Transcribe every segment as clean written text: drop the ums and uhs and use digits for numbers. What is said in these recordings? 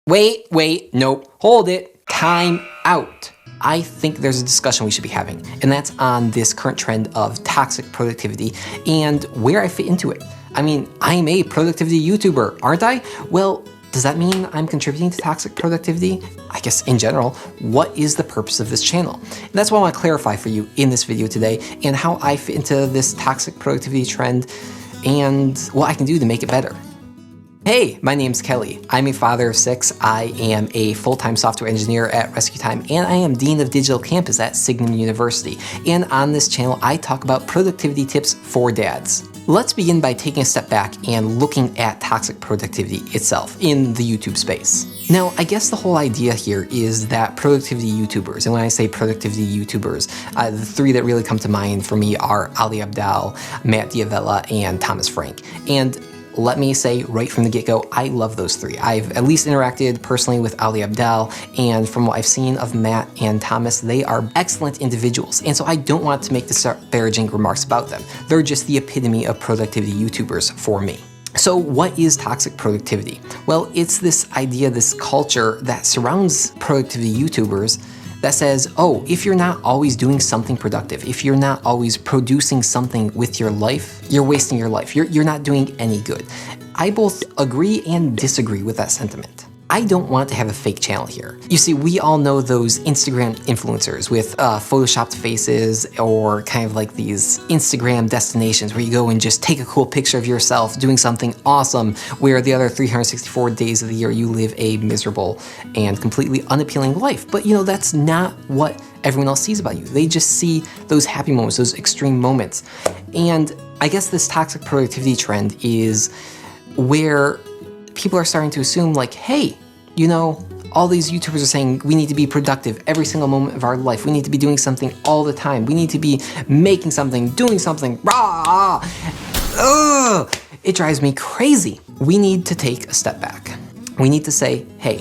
Nope, hold it, time out. I think there's a discussion we should be having, and that's on this current trend of toxic productivity and where I fit into it. I mean, I'm a productivity YouTuber, aren't I? Well, does that mean I'm contributing to toxic productivity? I guess in general, what is the purpose of this channel? And that's what I want to clarify for you in this video today, and how I fit into this toxic productivity trend and what I can do to make it better. Hey, my name's Kelly. I'm a father of 6. I am a full-time software engineer at Rescue Time, and I am Dean of Digital Campus at Signum University. And on this channel, I talk about productivity tips for dads. Let's begin by taking a step back and looking at toxic productivity itself in the YouTube space. Now, I guess the whole idea here is that productivity YouTubers, and when I say productivity YouTubers, the three that really come to mind for me are Ali Abdaal, Matt D'Avella, and Thomas Frank. And let me say right from the get-go, I love those three. I've at least interacted personally with Ali Abdaal, and from what I've seen of Matt and Thomas, they are excellent individuals, and so I don't want to make disparaging remarks about them. They're just the epitome of productivity YouTubers for me. So what is toxic productivity? Well, it's this idea, this culture that surrounds productivity YouTubers that says, oh, if you're not always doing something productive, if you're not always producing something with your life, you're wasting your life. You're not doing any good. I both agree and disagree with that sentiment. I don't want to have a fake channel here. You see, we all know those Instagram influencers with photoshopped faces, or kind of like these Instagram destinations where you go and just take a cool picture of yourself doing something awesome, where the other 364 days of the year you live a miserable and completely unappealing life. But you know, that's not what everyone else sees about you. They just see those happy moments, those extreme moments. And I guess this toxic productivity trend is where people are starting to assume, like, hey, you know, all these YouTubers are saying we need to be productive every single moment of our life. We need to be doing something all the time. We need to be making something, doing something. Rah! Ugh! It drives me crazy. We need to take a step back. We need to say, hey,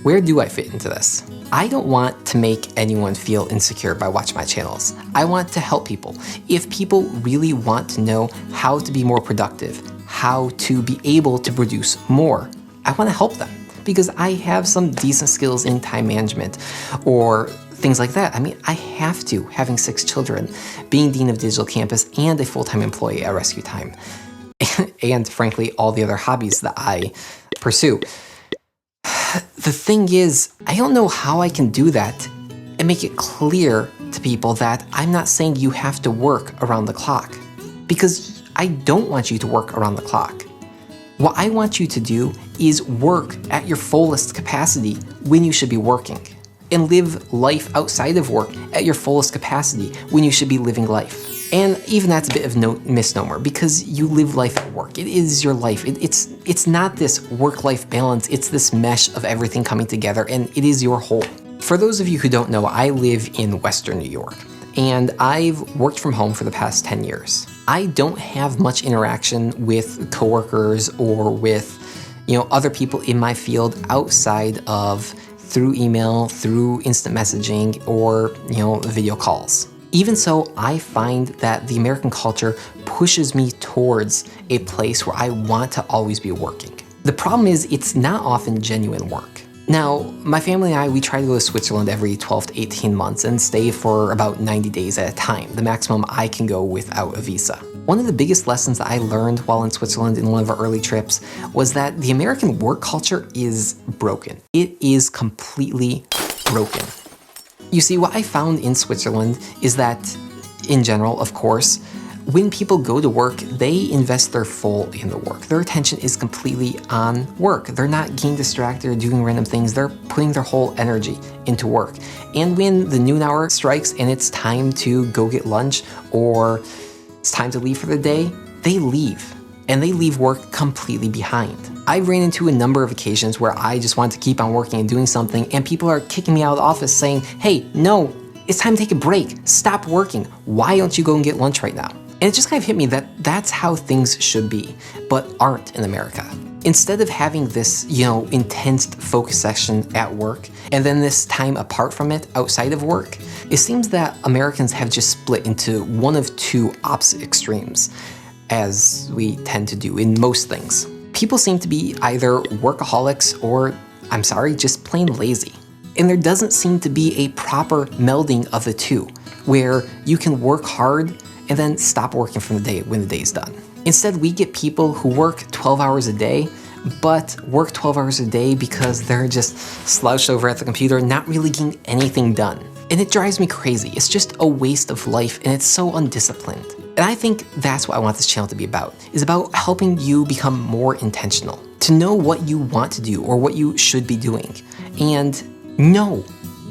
where do I fit into this? I don't want to make anyone feel insecure by watching my channels. I want to help people. If people really want to know how to be more productive, how to be able to produce more, I want to help them because I have some decent skills in time management or things like that. I mean, I have to, having 6 children, being Dean of Digital Campus, and a full-time employee at Rescue Time, and frankly, all the other hobbies that I pursue. The thing is, I don't know how I can do that and make it clear to people that I'm not saying you have to work around the clock, because I don't want you to work around the clock. What I want you to do is work at your fullest capacity when you should be working, and live life outside of work at your fullest capacity when you should be living life. And even that's a bit of misnomer, because you live life at work. It is your life. It's not this work-life balance. It's this mesh of everything coming together, and it is your whole. For those of you who don't know, I live in Western New York, and I've worked from home for the past 10 years. I don't have much interaction with coworkers or with, other people in my field outside of through email, through instant messaging, or, video calls. Even so, I find that the American culture pushes me towards a place where I want to always be working. The problem is it's not often genuine work. Now, my family and I, we try to go to Switzerland every 12 to 18 months and stay for about 90 days at a time, the maximum I can go without a visa. One of the biggest lessons that I learned while in Switzerland in one of our early trips was that the American work culture is broken. It is completely broken. You see, what I found in Switzerland is that, in general, of course, when people go to work, they invest their full in the work. Their attention is completely on work. They're not getting distracted or doing random things. They're putting their whole energy into work. And when the noon hour strikes and it's time to go get lunch or it's time to leave for the day, they leave. And they leave work completely behind. I ran into a number of occasions where I just wanted to keep on working and doing something, and people are kicking me out of the office saying, hey, no, it's time to take a break. Stop working. Why don't you go and get lunch right now? And it just kind of hit me that that's how things should be, but aren't in America. Instead of having this, intense focus session at work, and then this time apart from it outside of work, it seems that Americans have just split into one of two opposite extremes, as we tend to do in most things. People seem to be either workaholics or I'm sorry, just plain lazy. And there doesn't seem to be a proper melding of the two, where you can work hard and then stop working from the day when the day's done. Instead, we get people who work 12 hours a day, but work 12 hours a day because they're just slouched over at the computer, not really getting anything done. And it drives me crazy. It's just a waste of life, and it's so undisciplined. And I think that's what I want this channel to be about, is about helping you become more intentional, to know what you want to do or what you should be doing. And no,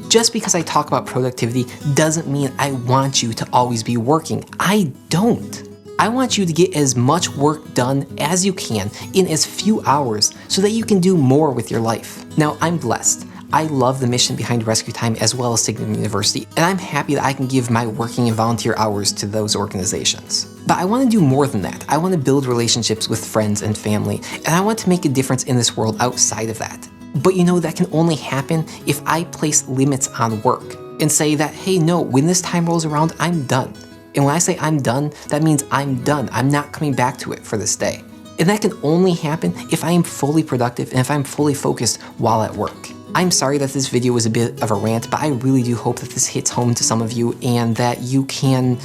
just because I talk about productivity doesn't mean I want you to always be working. I don't. I want you to get as much work done as you can in as few hours so that you can do more with your life. Now, I'm blessed. I love the mission behind Rescue Time as well as Signum University, and I'm happy that I can give my working and volunteer hours to those organizations. But I want to do more than that. I want to build relationships with friends and family, and I want to make a difference in this world outside of that. But you know, that can only happen if I place limits on work and say that, hey, no, when this time rolls around, I'm done. And when I say I'm done, that means I'm done. I'm not coming back to it for this day. And that can only happen if I am fully productive and if I'm fully focused while at work. I'm sorry that this video was a bit of a rant, but I really do hope that this hits home to some of you and that you can,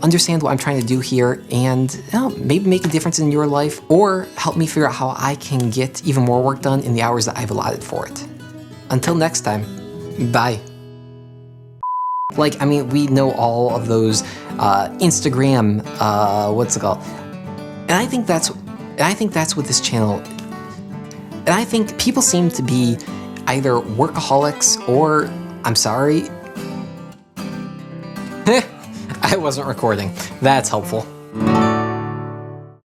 understand what I'm trying to do here and maybe make a difference in your life or help me figure out how I can get even more work done in the hours that I've allotted for it. Until next time, bye. We know all of those Instagram, what's it called? And I think that's what this channel, and I think people seem to be either workaholics or, I'm sorry, I wasn't recording. That's helpful.